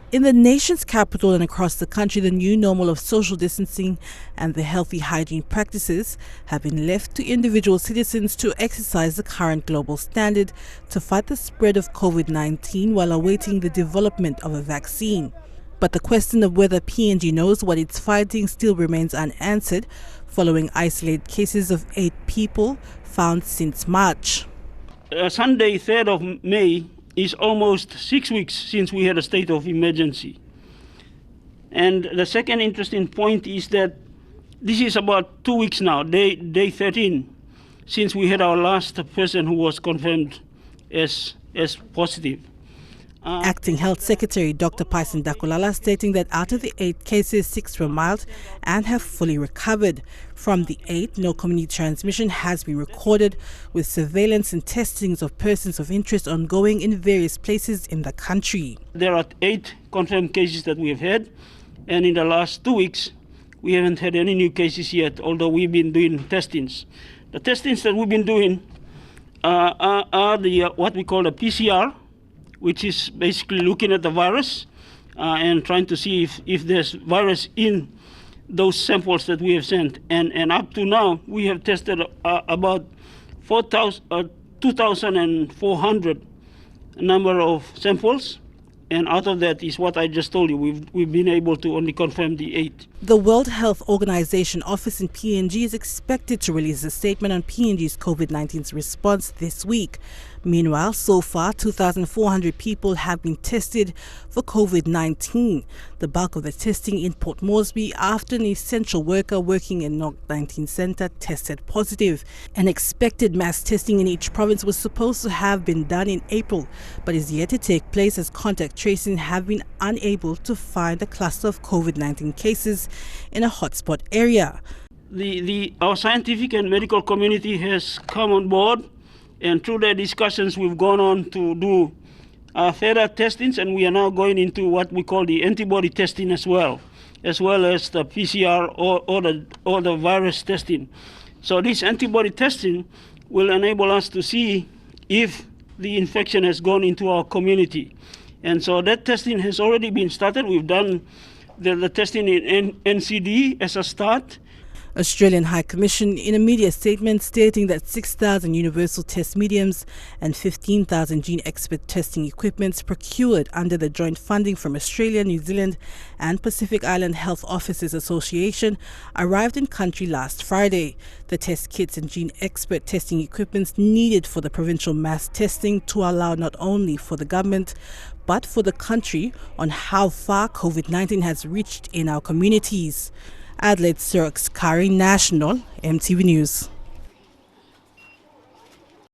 In the nation's capital and across the country, the new normal of social distancing and the healthy hygiene practices have been left to individual citizens to exercise the current global standard to fight the spread of COVID-19 while awaiting the development of a vaccine. But the question of whether PNG knows what it's fighting still remains unanswered, following isolated cases of 8 people found since March. Sunday, 3rd of May, is almost 6 weeks since we had a state of emergency. And the second interesting point is that this is about 2 weeks now, day 13, since we had our last person who was confirmed as positive. Acting Health Secretary Dr. Paison Dakulala stating that out of the 8 cases, 6 were mild and have fully recovered. From the 8, no community transmission has been recorded, with surveillance and testings of persons of interest ongoing in various places in the country. There are 8 confirmed cases that we have had, and in the last 2 weeks, we haven't had any new cases yet, although we've been doing testings. The testings that we've been doing are the what we call the PCR, which is basically looking at the virus and trying to see if there's virus in those samples that we have sent. And up to now, we have tested about 2,400 number of samples. And out of that is what I just told you. We've been able to only confirm the 8. The World Health Organization office in PNG is expected to release a statement on PNG's COVID-19 response this week. Meanwhile, so far, 2,400 people have been tested for COVID-19. The bulk of the testing in Port Moresby after an essential worker working in Knock 19 Centre tested positive. An expected mass testing in each province was supposed to have been done in April, but is yet to take place as contact tracing have been unable to find a cluster of COVID-19 cases in a hotspot area. Our scientific and medical community has come on board, and through their discussions we've gone on to do further testings, and we are now going into what we call the antibody testing as well as the PCR or the virus testing. So this antibody testing will enable us to see if the infection has gone into our community. And so that testing has already been started. We've done the testing in NCD as a start. Australian High Commission in a media statement stating that 6,000 universal test mediums and 15,000 gene expert testing equipments procured under the joint funding from Australia, New Zealand and Pacific Island Health Officers Association arrived in country last Friday. The test kits and gene expert testing equipments needed for the provincial mass testing to allow not only for the government but for the country on how far COVID-19 has reached in our communities. Adelaide Sirks Kari, National, MTV News.